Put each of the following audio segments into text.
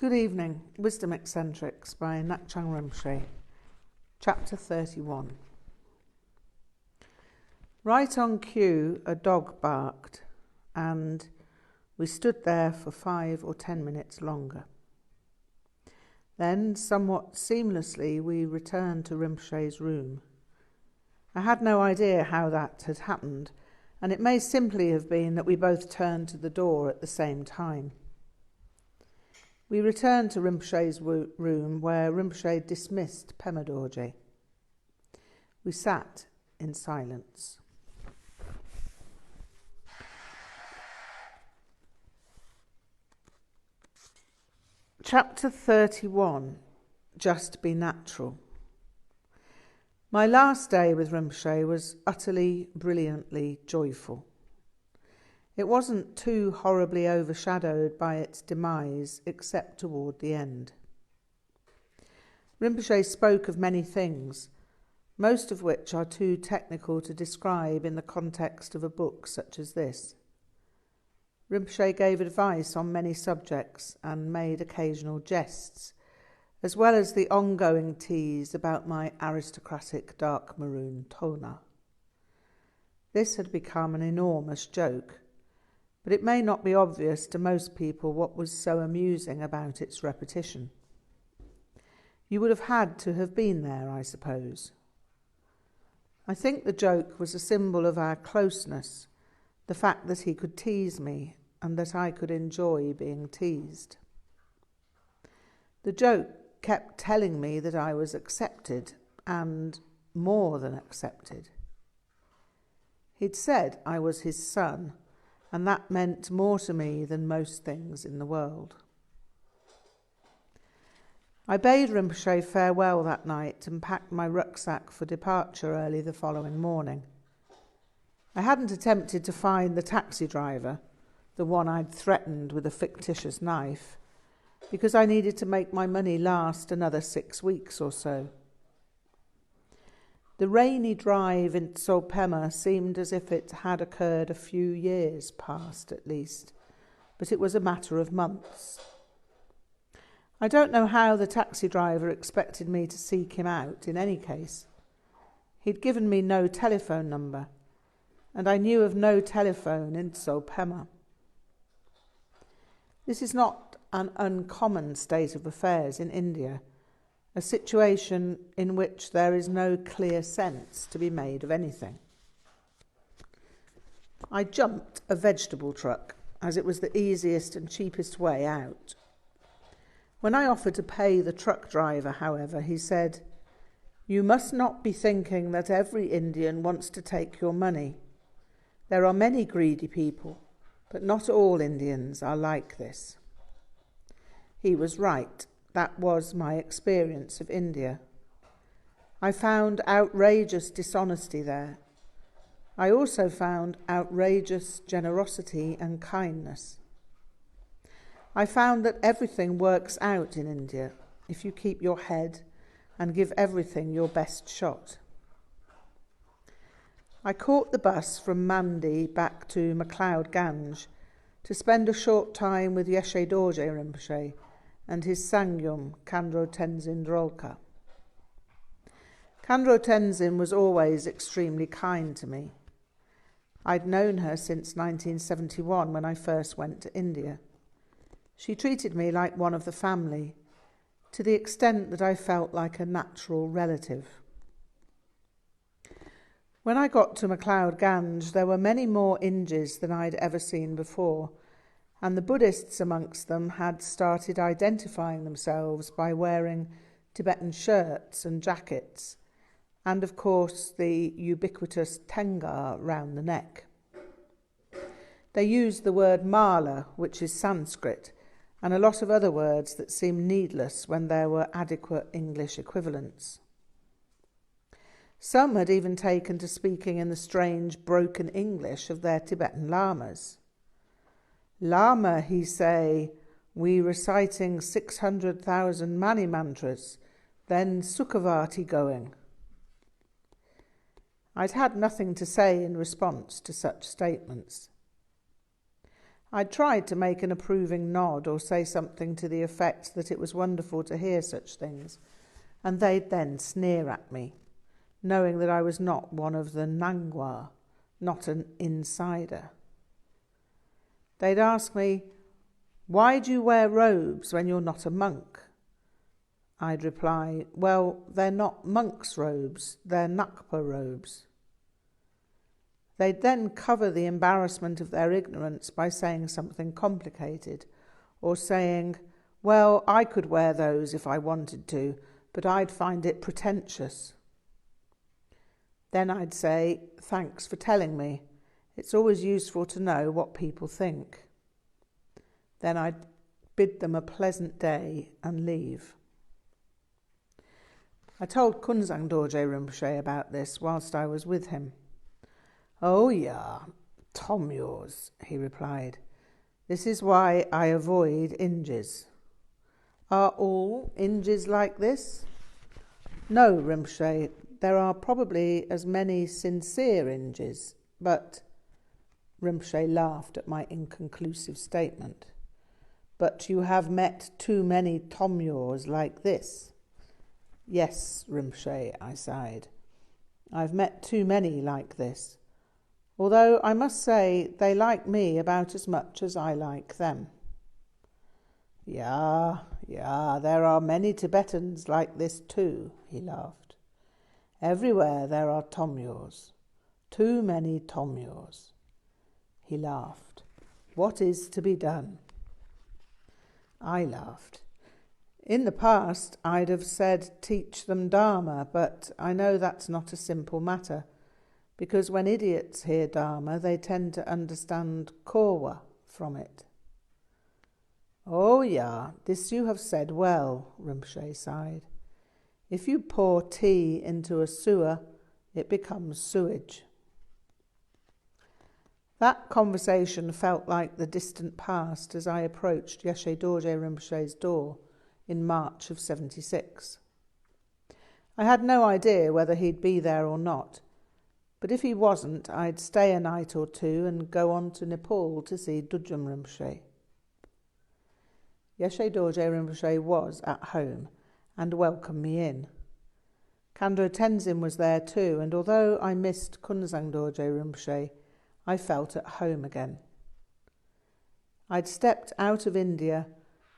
Good evening. Wisdom Eccentrics by Ngak'chang Rinpoche, Chapter 31. Right on cue, a dog barked, and we stood there for 5 or 10 minutes longer. Then, somewhat seamlessly, we returned to Rinpoche's room. I had no idea how that had happened, and it may simply have been that we both turned to the door at the same time. We returned to Rinpoche's room, where Rinpoche dismissed Pema Dorje. We sat in silence. Chapter 31. Just be natural. My last day with Rinpoche was utterly, brilliantly joyful. It wasn't too horribly overshadowed by its demise, except toward the end. Rinpoche spoke of many things, most of which are too technical to describe in the context of a book such as this. Rinpoche gave advice on many subjects and made occasional jests, as well as the ongoing tease about my aristocratic dark maroon toner. This had become an enormous joke, but it may not be obvious to most people what was so amusing about its repetition. You would have had to have been there, I suppose. I think the joke was a symbol of our closeness, the fact that he could tease me and that I could enjoy being teased. The joke kept telling me that I was accepted, and more than accepted. He'd said I was his son, and that meant more to me than most things in the world. I bade Rinpoche farewell that night and packed my rucksack for departure early the following morning. I hadn't attempted to find the taxi driver, the one I'd threatened with a fictitious knife, because I needed to make my money last another 6 weeks or so. The rainy drive in Tso seemed as if it had occurred a few years past at least, but it was a matter of months. I don't know how the taxi driver expected me to seek him out in any case. He'd given me no telephone number, and I knew of no telephone in Tso. This is not an uncommon state of affairs in India, a situation in which there is no clear sense to be made of anything. I jumped a vegetable truck, as it was the easiest and cheapest way out. When I offered to pay the truck driver, however, he said, "You must not be thinking that every Indian wants to take your money. There are many greedy people, but not all Indians are like this." He was right. That was my experience of India. I found outrageous dishonesty there. I also found outrageous generosity and kindness. I found that everything works out in India if you keep your head and give everything your best shot. I caught the bus from Mandi back to MacLeod Ganj to spend a short time with Chhi'méd Dorje Rinpoche and his Sangyum, Khandro Tenzin Drolka. Khandro Tenzin was always extremely kind to me. I'd known her since 1971 when I first went to India. She treated me like one of the family, to the extent that I felt like a natural relative. When I got to MacLeod Ganj, there were many more Injis than I'd ever seen before, and the Buddhists amongst them had started identifying themselves by wearing Tibetan shirts and jackets, and of course the ubiquitous tengar round the neck. They used the word mala, which is Sanskrit, and a lot of other words that seemed needless when there were adequate English equivalents. Some had even taken to speaking in the strange broken English of their Tibetan lamas. "Lama, he say, we reciting 600,000 mani mantras, then Sukhavati going." I'd had nothing to say in response to such statements. I tried to make an approving nod or say something to the effect that it was wonderful to hear such things, and they'd then sneer at me, knowing that I was not one of the Nangwa, not an insider. They'd ask me, "Why do you wear robes when you're not a monk?" I'd reply, "Well, they're not monks' robes, they're Ngakma robes." They'd then cover the embarrassment of their ignorance by saying something complicated, or saying, "Well, I could wear those if I wanted to, but I'd find it pretentious." Then I'd say, "Thanks for telling me. It's always useful to know what people think." Then I'd bid them a pleasant day and leave. I told Künzang Dorje Rinpoche about this whilst I was with him. "Oh yeah, Tomyos," he replied. "This is why I avoid Injis." "Are all Injis like this?" "No, Rinpoche, there are probably as many sincere Injis, but..." Rinpoche laughed at my inconclusive statement. "But you have met too many Tomyos like this." "Yes, Rinpoche," I sighed. "I've met too many like this. Although I must say they like me about as much as I like them." Yeah, there are many Tibetans like this too," he laughed. "Everywhere there are Tomyos. Too many Tomyos." He laughed. "What is to be done?" I laughed. In the past, I'd have said teach them Dharma, but I know that's not a simple matter, because when idiots hear Dharma, they tend to understand Korwa from it. "Oh yeah, this you have said well," Rinpoche sighed. "If you pour tea into a sewer, it becomes sewage." That conversation felt like the distant past as I approached Yeshe Dorje Rinpoche's door in March of 76. I had no idea whether he'd be there or not, but if he wasn't, I'd stay a night or two and go on to Nepal to see Dzogchen Rinpoche. Yeshe Dorje Rinpoche was at home and welcomed me in. Kandro Tenzin was there too, and although I missed Künzang Dorje Rinpoche, I felt at home again. I'd stepped out of India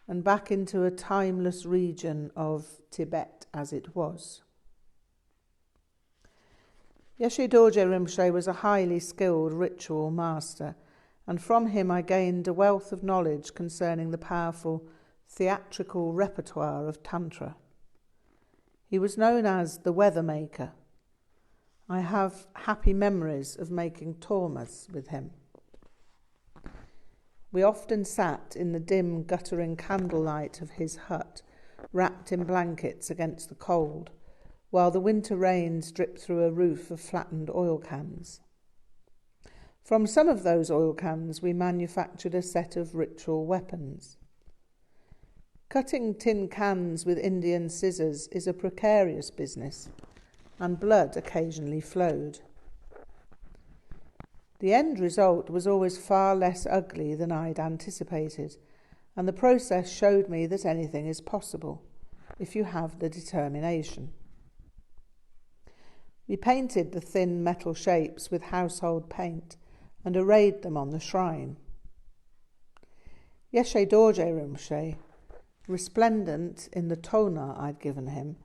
and back into a timeless region of Tibet as it was. Yeshe Dorje Rinpoche was a highly skilled ritual master, and from him I gained a wealth of knowledge concerning the powerful theatrical repertoire of Tantra. He was known as the weather maker. I have happy memories of making tormas with him. We often sat in the dim, guttering candlelight of his hut, wrapped in blankets against the cold, while the winter rains dripped through a roof of flattened oil cans. From some of those oil cans we manufactured a set of ritual weapons. Cutting tin cans with Indian scissors is a precarious business, and blood occasionally flowed. The end result was always far less ugly than I'd anticipated, and the process showed me that anything is possible, if you have the determination. We painted the thin metal shapes with household paint and arrayed them on the shrine. Yeshe Dorje Rinpoche, resplendent in the tona I'd given him,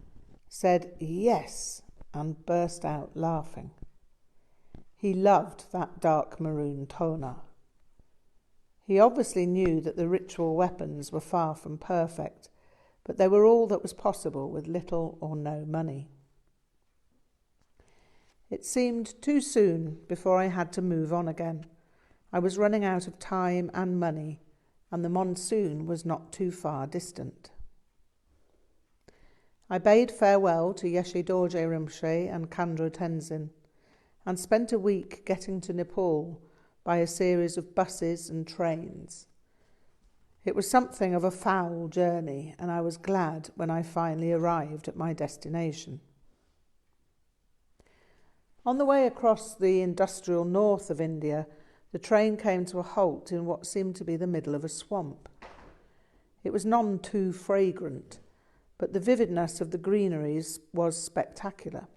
said yes and burst out laughing. He loved that dark maroon tona. He obviously knew that the ritual weapons were far from perfect, but they were all that was possible with little or no money. It seemed too soon before I had to move on again. I was running out of time and money, and the monsoon was not too far distant. I bade farewell to Yeshe Dorje Rinpoche and Kandro Tenzin, and spent a week getting to Nepal by a series of buses and trains. It was something of a foul journey, and I was glad when I finally arrived at my destination. On the way across the industrial north of India, the train came to a halt in what seemed to be the middle of a swamp. It was none too fragrant, but the vividness of the greeneries was spectacular.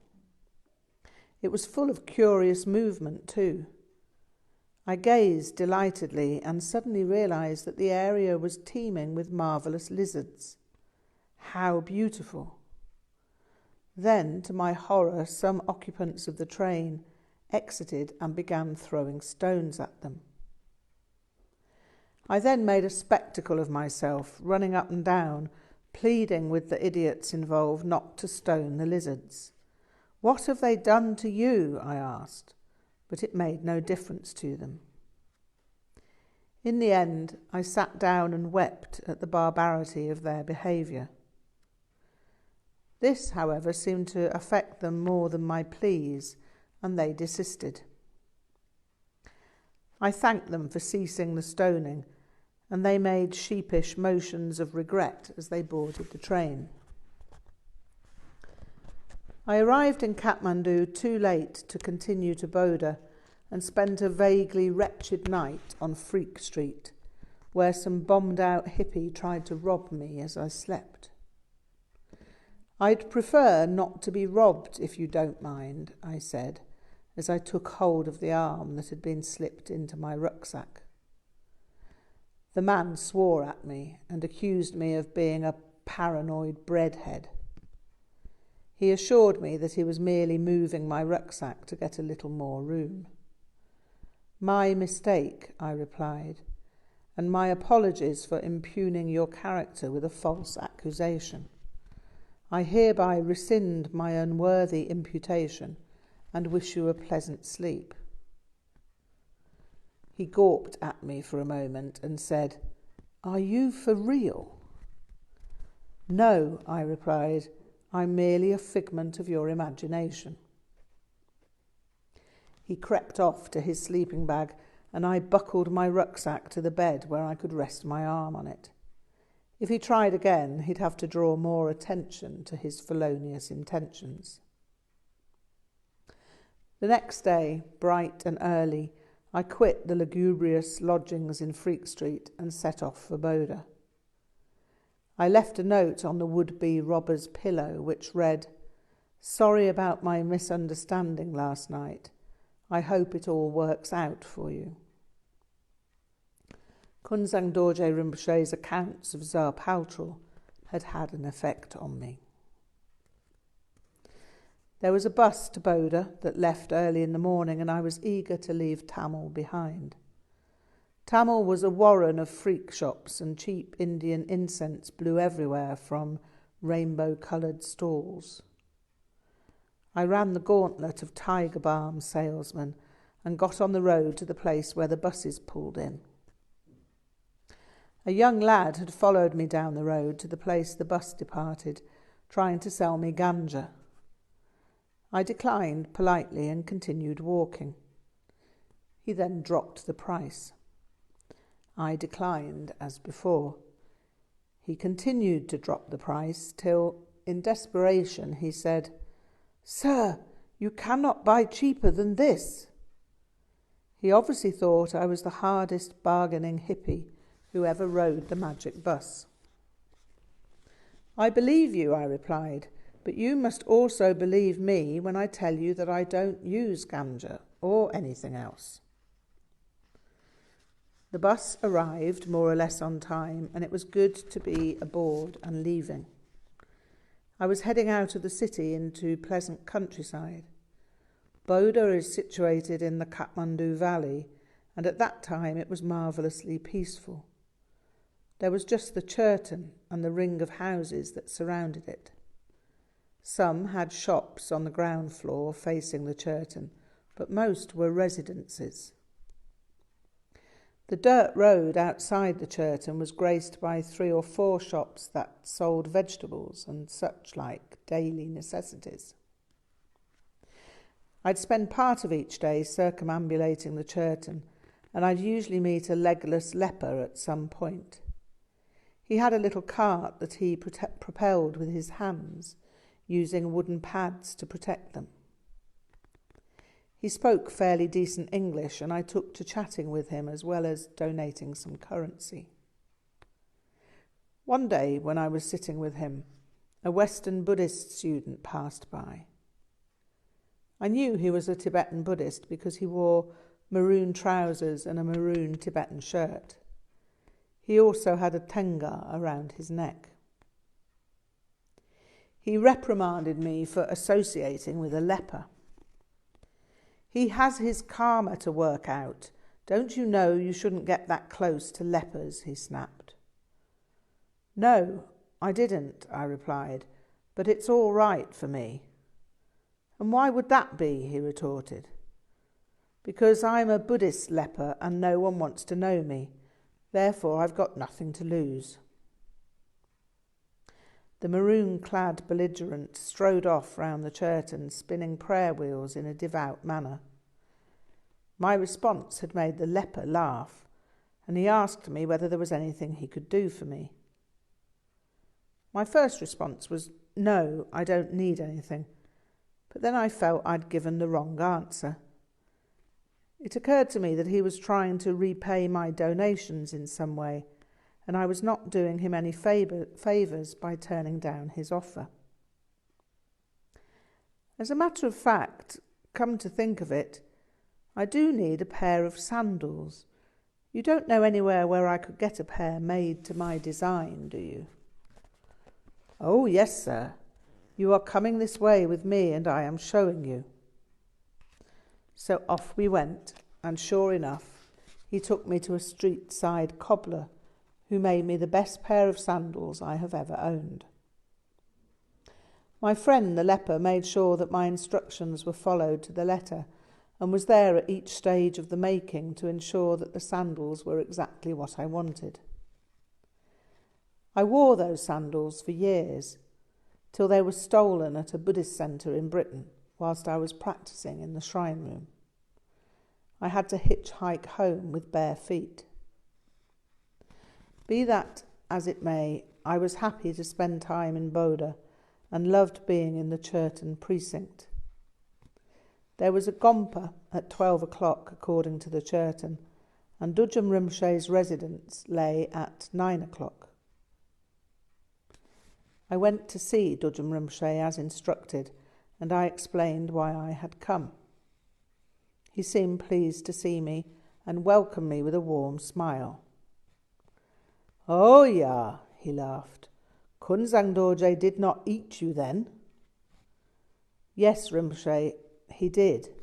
It was full of curious movement too. I gazed delightedly and suddenly realised that the area was teeming with marvellous lizards. How beautiful! Then, to my horror, some occupants of the train exited and began throwing stones at them. I then made a spectacle of myself, running up and down, pleading with the idiots involved not to stone the lizards. "What have they done to you?" I asked, but it made no difference to them. In the end, I sat down and wept at the barbarity of their behaviour. This, however, seemed to affect them more than my pleas, and they desisted. I thanked them for ceasing the stoning, and they made sheepish motions of regret as they boarded the train. I arrived in Kathmandu too late to continue to Bodh and spent a vaguely wretched night on Freak Street, where some bombed-out hippie tried to rob me as I slept. "I'd prefer not to be robbed, if you don't mind," I said, as I took hold of the arm that had been slipped into my rucksack. The man swore at me and accused me of being a paranoid breadhead. He assured me that he was merely moving my rucksack to get a little more room. "My mistake," I replied, "and my apologies for impugning your character with a false accusation. I hereby rescind my unworthy imputation and wish you a pleasant sleep." He gawped at me for a moment and said, "Are you for real?" "No," I replied, "I'm merely a figment of your imagination." He crept off to his sleeping bag, and I buckled my rucksack to the bed where I could rest my arm on it. If he tried again, he'd have to draw more attention to his felonious intentions. The next day, bright and early, I quit the lugubrious lodgings in Freak Street and set off for Bodh. I left a note on the would-be robber's pillow which read, "Sorry about my misunderstanding last night. I hope it all works out for you." Künzang Dorje Rinpoche's accounts of Zarpaltral had had an effect on me. There was a bus to Bodh that left early in the morning, and I was eager to leave Tamil behind. Tamil was a warren of freak shops, and cheap Indian incense blew everywhere from rainbow-coloured stalls. I ran the gauntlet of tiger balm salesmen and got on the road to the place where the buses pulled in. A young lad had followed me down the road to the place the bus departed, trying to sell me ganja. I declined politely and continued walking. He then dropped the price. I declined as before. He continued to drop the price till, in desperation, he said, "Sir, you cannot buy cheaper than this." He obviously thought I was the hardest bargaining hippie who ever rode the magic bus. "I believe you," I replied, "but you must also believe me when I tell you that I don't use ganja or anything else." The bus arrived more or less on time, and it was good to be aboard and leaving. I was heading out of the city into pleasant countryside. Bodh is situated in the Kathmandu Valley, and at that time it was marvellously peaceful. There was just the Churton and the ring of houses that surrounded it. Some had shops on the ground floor facing the Churton, but most were residences. The dirt road outside the Churton was graced by 3 or 4 shops that sold vegetables and such like daily necessities. I'd spend part of each day circumambulating the Churton, and I'd usually meet a legless leper at some point. He had a little cart that he propelled with his hands, using wooden pads to protect them. He spoke fairly decent English, and I took to chatting with him as well as donating some currency. One day, when I was sitting with him, a Western Buddhist student passed by. I knew he was a Tibetan Buddhist because he wore maroon trousers and a maroon Tibetan shirt. He also had a tenga around his neck. He reprimanded me for associating with a leper. "He has his karma to work out. Don't you know you shouldn't get that close to lepers?" he snapped. "No, I didn't," I replied, "but it's all right for me." "And why would that be?" he retorted. "Because I'm a Buddhist leper and no one wants to know me. Therefore I've got nothing to lose." The maroon-clad belligerent strode off round the curtain, spinning prayer wheels in a devout manner. My response had made the leper laugh, and he asked me whether there was anything he could do for me. My first response was, "No, I don't need anything," but then I felt I'd given the wrong answer. It occurred to me that he was trying to repay my donations in some way, and I was not doing him any favours by turning down his offer. As a matter of fact, come to think of it, I do need a pair of sandals. You don't know anywhere where I could get a pair made to my design, do you? "Oh, yes, sir. You are coming this way with me and I am showing you." So off we went, and sure enough, he took me to a street-side cobbler who made me the best pair of sandals I have ever owned. My friend the leper made sure that my instructions were followed to the letter and was there at each stage of the making to ensure that the sandals were exactly what I wanted. I wore those sandals for years, till they were stolen at a Buddhist centre in Britain whilst I was practising in the shrine room. I had to hitchhike home with bare feet. Be that as it may, I was happy to spend time in Bodha and loved being in the Churton precinct. There was a gompa at 12 o'clock according to the Churton, and Dorje Rinpoche's residence lay at 9 o'clock. I went to see Dorje Rinpoche as instructed, and I explained why I had come. He seemed pleased to see me and welcomed me with a warm smile. "Oh, yeah," he laughed. "Künzang Dorje did not eat you then?" "Yes, Rinpoche, he did,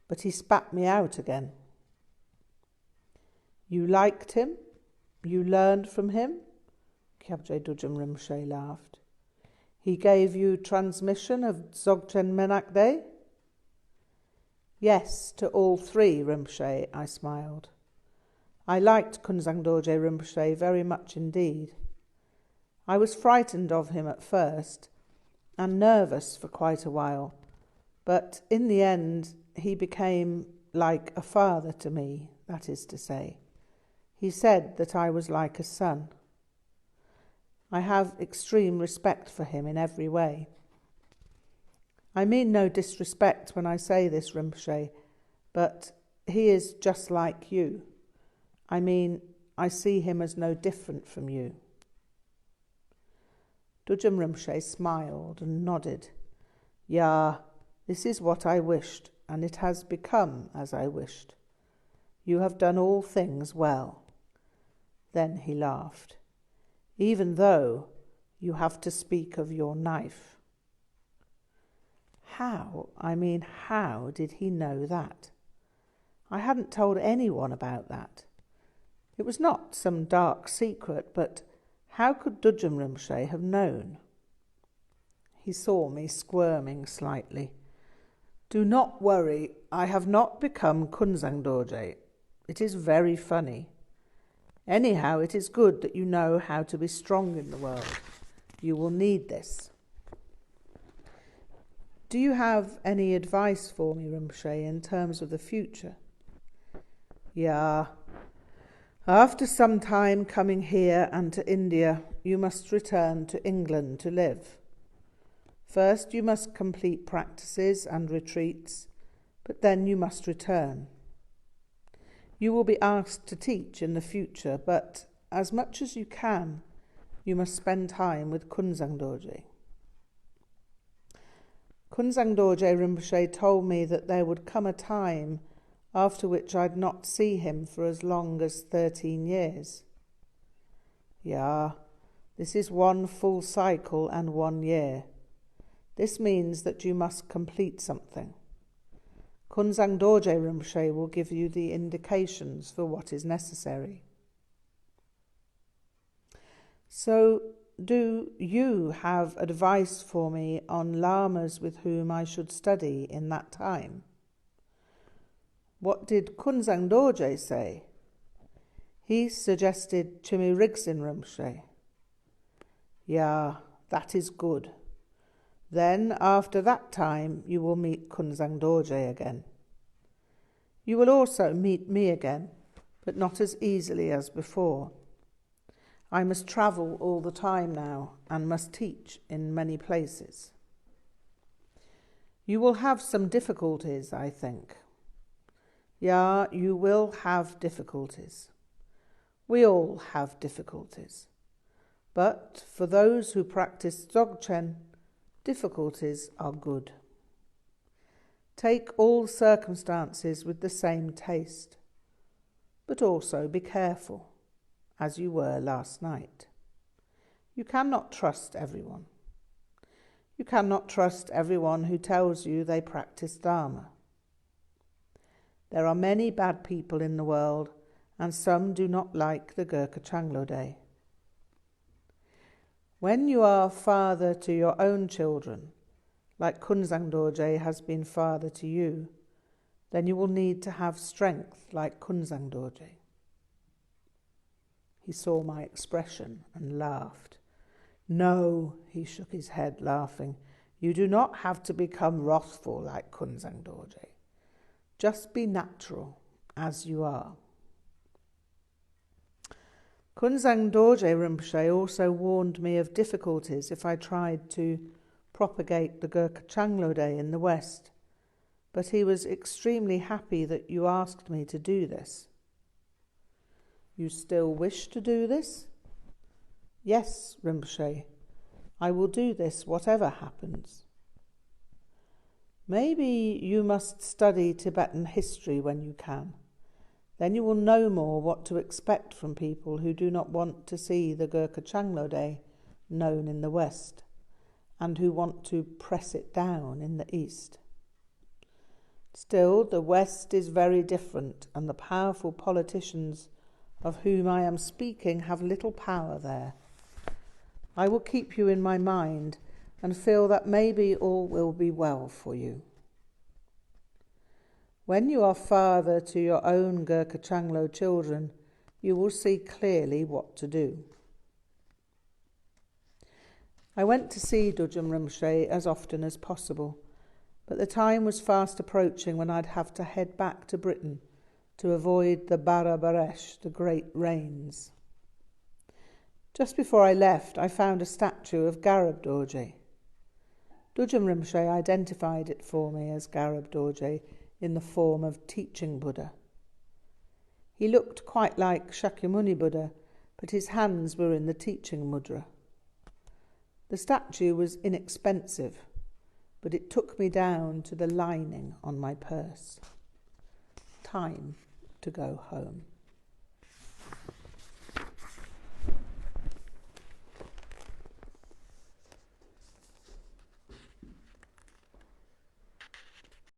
but he spat me out again." "You liked him? You learned from him?" Khyabje Dorje Rinpoche laughed. "He gave you transmission of Dzogchen Menakde?" "Yes, to all three, Rinpoche," I smiled. I liked Künzang Dorje Rinpoche very much indeed. I was frightened of him at first, and nervous for quite a while, but in the end he became like a father to me, that is to say. He said that I was like a son. I have extreme respect for him in every way. I mean no disrespect when I say this, Rinpoche, but he is just like you. I mean, I see him as no different from you. Dorje Rinpoche smiled and nodded. "Yeah, this is what I wished, and it has become as I wished. You have done all things well." Then he laughed. "Even though you have to speak of your knife." How did he know that? I hadn't told anyone about that. It was not some dark secret, but how could Dorje Rinpoche have known? He saw me squirming slightly. "Do not worry, I have not become Künzang Dorje. It is very funny. Anyhow, it is good that you know how to be strong in the world. You will need this." "Do you have any advice for me, Rinpoche, in terms of the future?" "Yeah. After some time coming here and to India, you must return to England to live. First, you must complete practices and retreats, but then you must return. You will be asked to teach in the future, but as much as you can, you must spend time with Künzang Dorje. Künzang Dorje Rinpoche told me that there would come a time after which I'd not see him for as long as 13 years. Yeah, this is one full cycle and 1 year. This means that you must complete something. Künzang Dorje Rinpoche will give you the indications for what is necessary. So, do you have advice for me on lamas with whom I should study in that time? What did Künzang Dorje say? He suggested Chhi'méd Rig'dzin Rinpoche. Yeah, that is good. Then, after that time, you will meet Künzang Dorje again. You will also meet me again, but not as easily as before. I must travel all the time now and must teach in many places. You will have some difficulties, I think. Yeah, you will have difficulties. We all have difficulties. But for those who practice Dzogchen, difficulties are good. Take all circumstances with the same taste, but also be careful, as you were last night. You cannot trust everyone. You cannot trust everyone who tells you they practice Dharma. There are many bad people in the world, and some do not like the Ngak'chang Rinpoche. When you are father to your own children, like Künzang Dorje has been father to you, then you will need to have strength like Künzang Dorje. He saw my expression and laughed. No, he shook his head, laughing. You do not have to become wrathful like Künzang Dorje. Just be natural, as you are. Künzang Dorje Rinpoche also warned me of difficulties if I tried to propagate the Ngak'chang Rinpoche in the West, but he was extremely happy that you asked me to do this. You still wish to do this? Yes, Rinpoche, I will do this whatever happens. Maybe you must study Tibetan history when you can. Then you will know more what to expect from people who do not want to see the Ngak'chang Rinpoche known in the West, and who want to press it down in the East. Still, the West is very different, and the powerful politicians of whom I am speaking have little power there. I will keep you in my mind and feel that maybe all will be well for you. When you are father to your own Ngak'chang Rinpoche children, you will see clearly what to do. I went to see Dzogchen Rinpoche as often as possible, but the time was fast approaching when I'd have to head back to Britain to avoid the Bara Baresh, the great rains. Just before I left, I found a statue of Ngak'chang Dorje. Dzogchen Rinpoche identified it for me as Ngak'chang Dorje in the form of teaching Buddha. He looked quite like Shakyamuni Buddha, but his hands were in the teaching mudra. The statue was inexpensive, but it took me down to the lining on my purse. Time to go home.